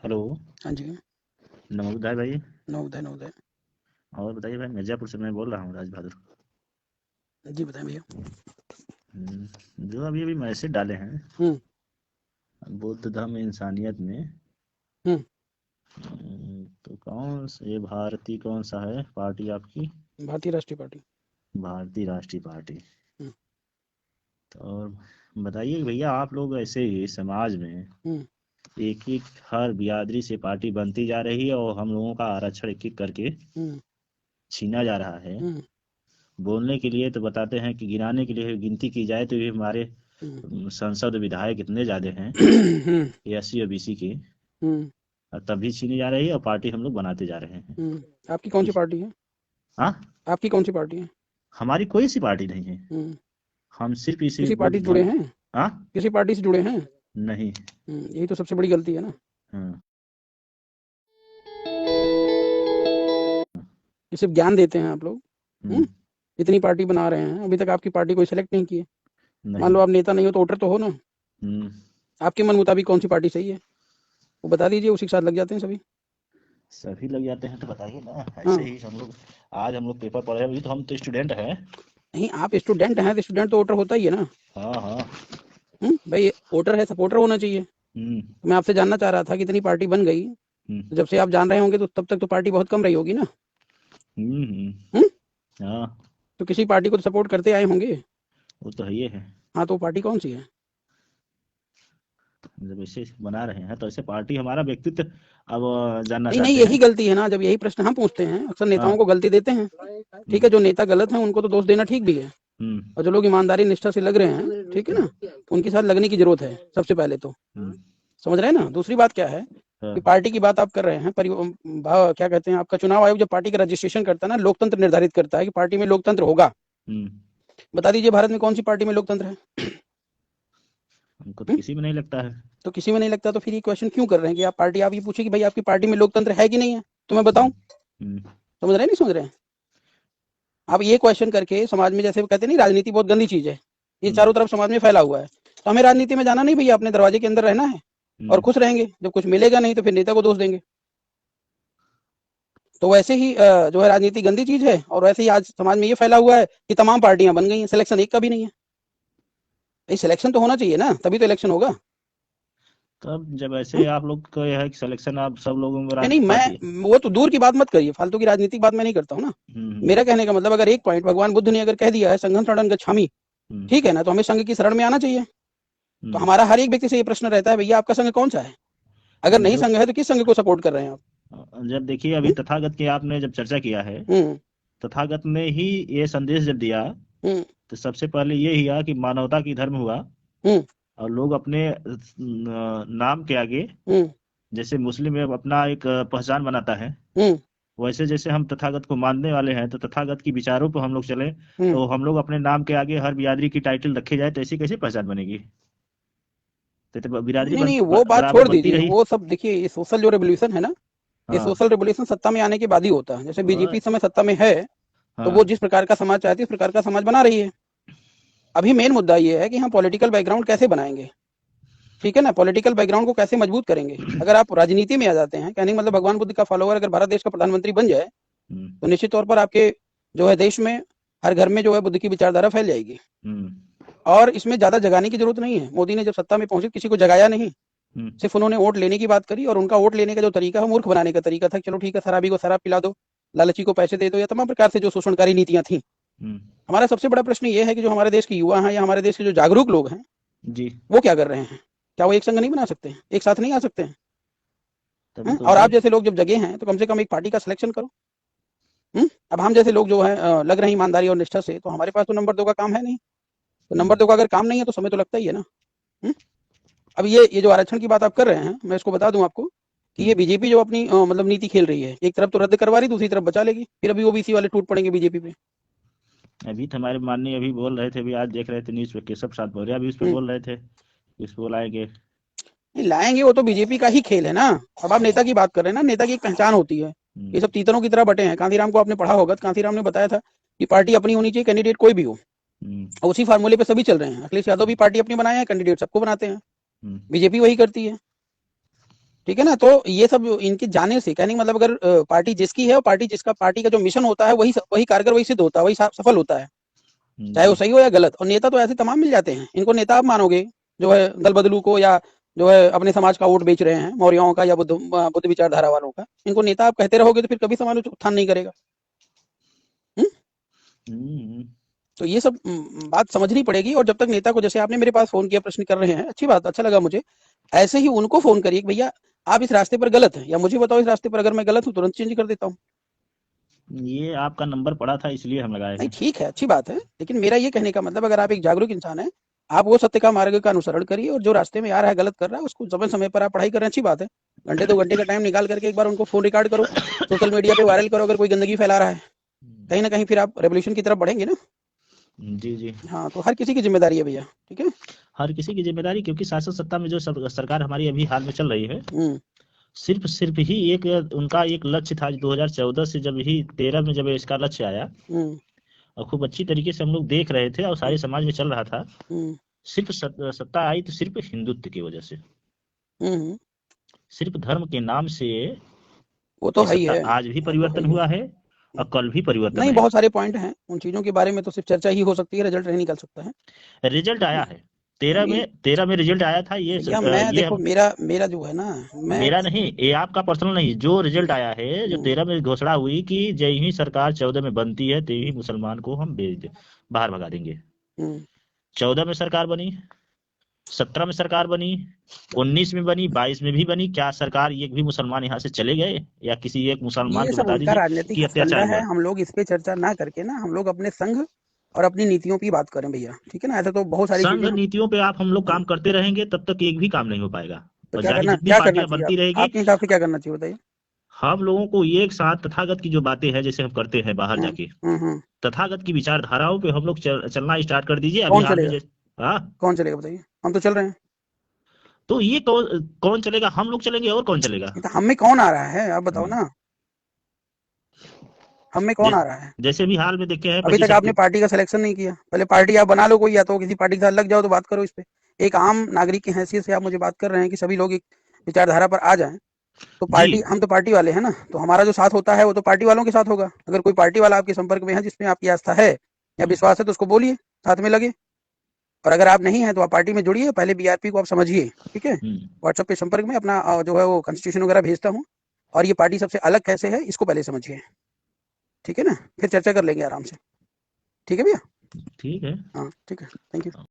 Hello. हाँ जी। नमोदय भाई। नवोदय नवोदय। और बताइए भाई, मिर्जापुर से मैं बोल रहा हूँ, राज बहादुर। जी बताएं भैया। जो अभी अभी मैसेज डाले हैं, हम्म। बुद्ध धम्म इंसानियत में। हम्म। तो कौन से, ये भारतीय कौन सा है पार्टी आपकी? भारतीय राष्ट्रीय पार्टी। भारतीय राष्ट्रीय पार्टी। हम्म। तो और बताइए भैया, आप लोग ऐसे ही समाज में हम्म। एक एक हर बिरादरी से पार्टी बनती जा रही है और हम लोगों का आरक्षण एक एक करके हम्म। छीना जा रहा है। हम्म। बोलने के लिए तो बताते हैं कि गिनाने के लिए गिनती की जाए तो ये हमारे हम्म। संसद विधायक इतने ज्यादा हैं, हम्म। एससी और बीसी के। हम्म। और तभी छीनी जा रही है और पार्टी हम लोग बनाते जा रहे हैं। आपकी कौन सी इस पार्टी है? हाँ, आपकी कौन सी पार्टी है? हमारी कोई सी पार्टी नहीं है। हम्म। हम सिर्फ इसी किसी बुद्ध पार्टी से जुड़े धर्म। हैं? हाँ। किसी पार्टी से जुड़े हैं? नहीं। यही तो सबसे बड़ी गलती है ना। हाँ। ये सिर्फ ज्ञान देते हैं आप लोग। हम्म। हम्म। इतनी पार्टी बना रहे हैं, अभी तक आपकी पार्टी कोई सेलेक्ट नहीं की है। मान नहीं। लो आप नेता नहीं हो तो वोटर तो हो ना। हम्म। आपके मन मुताबिक कौन सी पार्टी सही है वो बता दीजिए, उसी के साथ लग जाते हैं सभी। सभी लग जाते हैं तो बताइए ना, ऐसे हाँ। ही हम लोग। आज हम लोग पेपर पढ़े, अभी तो हम तो स्टूडेंट हैं। नहीं, आप स्टूडेंट हैं तो स्टूडेंट तो वोटर होता ही है ना। हाँ हाँ। भाई वोटर है, सपोर्टर होना चाहिए। हम्म। तो मैं आपसे जानना चाह रहा था कि इतनी पार्टी बन गई, हम्म। तो जब से आप जान रहे होंगे तो तब तक तो पार्टी बहुत कम रही होगी ना। हम्म। हम्म। हाँ, तो किसी पार्टी को तो सपोर्ट करते आए होंगे। वो तो है ही है। हाँ, तो वो पार्टी कौन सी है? जब ऐसे बना रहे हैं तो ऐसे पार्टी हमारा व्यक्तित्व अब जानना नहीं नहीं, चाहते यही हैं। गलती है ना। जब यही प्रश्न हम पूछते हैं, अक्सर नेताओं हाँ। को गलती देते हैं। ठीक हम्म। है, जो नेता गलत है उनको तो दोष देना ठीक भी है। हम्म। और जो लोग ईमानदारी निष्ठा से लग रहे हैं, ठीक है हम्म। ना, उनके साथ लगने की जरूरत है सबसे पहले तो। हम्म। समझ रहे हैं ना। दूसरी बात क्या है हाँ। कि पार्टी की बात आप कर रहे हैं, क्या कहते हैं, आपका चुनाव आयोग जब पार्टी का रजिस्ट्रेशन करता है ना, लोकतंत्र निर्धारित करता है कि पार्टी में लोकतंत्र होगा। हम्म। बता दीजिए भारत में कौन सी पार्टी में लोकतंत्र है? हमको तो हुँ? किसी में नहीं लगता है। तो किसी में नहीं लगता तो फिर ये क्वेश्चन क्यों कर रहे हैं कि आप ये पूछिए कि भाई आपकी पार्टी में लोकतंत्र है कि नहीं है? तो मैं हम्म। बताऊं? हम्म। समझ रहे हैं, नहीं समझ रहे हैं? आप ये क्वेश्चन करके समाज में, जैसे वो कहते हैं नहीं, राजनीति बहुत गंदी चीज है, ये हम्म। चारों तरफ समाज में फैला हुआ है। तो हमें राजनीति में जाना नहीं भैया, अपने दरवाजे के अंदर रहना है और हम्म। खुश रहेंगे। जब कुछ मिलेगा नहीं तो फिर नेता को दोष देंगे। तो वैसे ही जो है राजनीति गंदी चीज है, और वैसे ही आज समाज में ये फैला हुआ है कि तमाम पार्टियां बन गई हैं, सिलेक्शन एक का भी नहीं है। भाई सिलेक्शन तो होना चाहिए ना, तभी तो इलेक्शन होगा। तब जब ऐसे हुँ? आप लोग को यह है कि सिलेक्शन आप सब लोगों में नहीं नहीं, पार्टी। मैं वो तो दूर की बात मत करिए, फालतू की राजनीतिक बात मैं नहीं करता हूँ ना। हम्म। मेरा कहने का मतलब, अगर एक पॉइंट भगवान बुद्ध ने अगर कह दिया है संघं शरणं गच्छामि, हम्म। ठीक है ना, तो हमें संघ की शरण में आना चाहिए। तो हम्म। हमारा हर एक व्यक्ति से ये प्रश्न रहता है, भैया आपका संघ कौन सा है? अगर नहीं जो संघ है तो किस संघ को सपोर्ट कर रहे हैं आप? जब देखिए, अभी हुँ? तथागत की आपने जब चर्चा किया है, हुँ। तथागत ने ही ये संदेश जब दिया, हुँ। तो सबसे पहले ये हुआ कि मानवता की धर्म हुआ। हुँ। और लोग अपने नाम के आगे, हुँ। जैसे मुस्लिम में अपना एक पहचान बनाता है, हुँ। वैसे जैसे हम तथागत को मानने वाले हैं तो तथागत की विचारों पर हम लोग चले। हुँ। तो हम लोग अपने नाम के आगे हर बिरादरी की टाइटल रखे जाए तो ऐसी कैसे पहचान बनेगी? तो बिरादरी नहीं नहीं, वो बात बराबर छोड़ बनती दीजिए, रही। वो सब देखिए, ये सोशल जो रेवोल्यूशन है ना, ये हाँ। सोशल रेवोल्यूशन सत्ता में आने के बाद ही होता है। जैसे बीजेपी बस। इस समय सत्ता में है, तो वो हाँ। जिस प्रकार का समाज चाहती है उस प्रकार का समाज बना रही है। अभी मेन मुद्दा ये है कि हम पॉलिटिकल बैकग्राउंड कैसे बनाएंगे। ठीक है ना, पॉलिटिकल बैकग्राउंड को कैसे मजबूत करेंगे। अगर आप राजनीति में आ जाते हैं, कहने का मतलब भगवान बुद्ध का फॉलोअर अगर भारत देश का प्रधानमंत्री बन जाए, हम्म। तो निश्चित तौर पर आपके जो है देश में हर घर में जो है बुद्ध की विचारधारा फैल जाएगी। हम्म। और इसमें ज्यादा जगाने की जरूरत नहीं है। मोदी ने जब सत्ता में पहुंचे किसी को जगाया नहीं, हम्म। सिर्फ उन्होंने वोट लेने की बात करी, और उनका वोट लेने का जो तरीका है मूर्ख बनाने का तरीका था। चलो ठीक है, शराबी को शराब पिला दो, लालची को पैसे दे दो, या तमाम प्रकार से जो शोषणकारी नीतियां थी। हम्म। हमारा सबसे बड़ा प्रश्न ये है कि जो हमारे देश के युवा हैं या हमारे देश के जो जागरूक लोग हैं, जी। वो क्या कर रहे हैं? क्या वो एक संघ नहीं बना सकते हैं, एक साथ नहीं आ सकते हैं? तभी तो और भाई। आप जैसे लोग जब जगे हैं तो कम से कम एक पार्टी का सिलेक्शन करो। अब हम जैसे लोग जो है लग रहे हैं ईमानदारी और निष्ठा से, तो हमारे पास तो नंबर दो का काम है नहीं। तो नंबर हम्म। दो का अगर काम नहीं है तो समय तो लगता ही है ना। हुँ? अब ये जो आरक्षण की बात आप कर रहे हैं, मैं इसको बता दूं आपको कि ये हम्म। बीजेपी जो अपनी मतलब नीति खेल रही है, एक तरफ तो रद्द करवा रही, दूसरी तरफ बचा लेगी, फिर अभी ओबीसी वाले टूट पड़ेंगे बीजेपी पे। अभी तो हमारे माननीय अभी बोल रहे थे, अभी आज देख रहे थे न्यूज पे, केशव प्रसाद मौर्य भी उस पे हम्म। बोल रहे थे, इस पे लाएंगे। नहीं लाएंगे, वो तो बीजेपी का ही खेल है ना। अब आप नेता की बात कर रहे हैं ना, नेता की एक पहचान होती है। ये हम्म। सब तीतरों की तरह बटे हैं। कांतीराम को आपने पढ़ा होगा, तो कांतीराम ने बताया था कि पार्टी अपनी होनी चाहिए, कैंडिडेट कोई भी हो। हम्म। और उसी फार्मूले पे सभी चल रहे हैं। अखिलेश यादव भी पार्टी अपनी बनाए हैं, कैंडिडेट सबको बनाते हैं। हम्म। बीजेपी वही करती है। ठीक है ना। तो ये सब इनके जाने से कहने का मतलब, अगर पार्टी जिसकी है और पार्टी का जो मिशन होता है वही कारगर, वही सिद्ध होता है, वही सफल होता है, चाहे वो जी। सही हो या गलत। और नेता तो ऐसे तमाम मिल जाते हैं, इनको नेता आप मानोगे जो है दल बदलू को, या जो है अपने समाज का वोट बेच रहे हैं, मौर्यों का या बुद्ध विचारधारा वालों का, इनको नेता आप कहते रहोगे तो फिर कभी समाज उत्थान नहीं करेगा। हम्म? हम्म। तो ये सब बात समझनी पड़ेगी। और जब तक नेता को, जैसे आपने मेरे पास फोन किया, प्रश्न कर रहे हैं, अच्छी बात, अच्छा लगा मुझे। ऐसे ही उनको फोन करिए कि भैया आप इस रास्ते पर गलत हैं, या मुझे बताओ इस रास्ते पर, अगर मैं गलत हूं तुरंत चेंज कर देता हूँ। ये आपका नंबर पड़ा था इसलिए हम लगाए नहीं हैं। ठीक है, अच्छी बात है, लेकिन मेरा ये कहने का मतलब, अगर आप एक जागरूक इंसान हैं, आप वो सत्य का मार्ग का अनुसरण करिए, और जो रास्ते में आ रहा है, गलत कर रहा है, उसको समय समय पर आप पढ़ाई कर रहे हैं, अच्छी बात है। घंटे 2 घंटे का टाइम निकाल करके एक बार उनको फोन रिकॉर्ड करो, सोशल मीडिया पे वायरल करो, अगर कोई गंदगी फैला रहा है, कहीं ना कहीं फिर आप रेवोल्यूशन की तरफ बढ़ेंगे ना। जी जी। हाँ, तो हर किसी की जिम्मेदारी है भैया, ठीक है। हर किसी की जिम्मेदारी, क्योंकि शासन सत्ता में जो सरकार हमारी अभी हाल में चल रही है, हम्म सिर्फ ही एक उनका एक लक्ष्य था 2014 से, जब ही 13 में जब इसका लक्ष्य आया, हम्म और खूब अच्छी तरीके से हम लोग देख रहे थे और हम्म सारे समाज में चल रहा था। हम्म सिर्फ सत्ता आई तो सिर्फ हिंदुत्व की वजह से, हम्म, सिर्फ धर्म के नाम से वो तो ये है ही सत्ता है, आज भी वो तो है परिवर्तन ही है। हुआ है और कल भी परिवर्तन नहीं, बहुत रहेगा। सारे पॉइंट हैं, उन चीजों के बारे में तो सिर्फ चर्चा ही हो सकती है, रिजल्ट नहीं निकल सकता है। रिजल्ट आया है, तेरह नहीं में 13 में रिजल्ट आया था। भैया, मैं ये देखो, हम, मेरा मेरा जो है ना, मैं मेरा नहीं, ये आपका पर्सनल नहीं, जो रिजल्ट आया है, जो हम्म 13 में घोषणा हुई कि जय ही सरकार 14 में बनती है तो ही मुसलमान को हम बाहर भगा देंगे। हम्म 14 में सरकार बनी, 17 में सरकार बनी, 19 में बनी, 22 में भी बनी। क्या सरकार एक भी मुसलमान यहाँ से चले गए? या किसी एक मुसलमान ये को सब बता उनका दीजिए राजनीतिक कि हथकंडा अत्याचार है, हुआ। हम लोग इस पे चर्चा ना करके ना, हम लोग अपने संघ और अपनी नीतियों की बात करें भैया, ठीक है ना। ऐसे तो बहुत सारी संघ चीजें नीतियों पे आप हम लोग हाँ, काम करते रहेंगे तब तक एक भी काम नहीं हो पाएगा। तो और चाहे जितनी क्या करना पार्टियां चाहिए, बनती रहेगी, आपके हिसाब से क्या करना चाहिए, बताइए। हम लोगों को एक साथ तथागत की जो बातें हैं, जैसे हम करते हैं बाहर हम्म जाके, हम्म, तथागत की विचारधाराओं पे हम लोग चलना स्टार्ट कर दीजिए। अभी कौन हाल में चलेगा, जैसे, हाँ, बताइए, हम तो चल रहे हैं। तो ये कौन कौन चलेगा? हम लोग चलेंगे और कौन चलेगा? नहीं तो हम में कौन आ रहा है, आप बताओ हम्म। ना, हम में कौन जैसे आ रहा है। जैसे भी हाल में देखे हैं अभी तक 25 आपने अक्टूबर। पार्टी का सिलेक्शन नहीं किया, पहले पार्टी आप बना लो कोई, या तो किसी पार्टी के साथ लग जाओ तो बात करो इस पे। एक आम नागरिक की हैसियत से आप मुझे बात कर रहे हैं कि सभी लोग एक विचारधारा पर आ जाएं, तो जी। पार्टी, हम तो पार्टी वाले हैं ना, तो हमारा जो साथ होता है वो तो पार्टी वालों के साथ होगा। अगर कोई पार्टी वाला आपके संपर्क में है जिसमें आपकी आस्था है या हम्म। विश्वास है, तो उसको बोलिए, साथ में लगे। और अगर आप नहीं है तो आप पार्टी में जुड़िए, पहले बीआरपी को आप समझिए, ठीक है। हम्म। व्हाट्सएप पे संपर्क में अपना जो है वो कॉन्स्टिट्यूशन वगैरह भेजता हूँ, और ये पार्टी सबसे अलग कैसे है इसको पहले समझिए, ठीक है ना। फिर चर्चा कर लेंगे आराम से, ठीक है भैया। ठीक है। हाँ ठीक है, थैंक यू।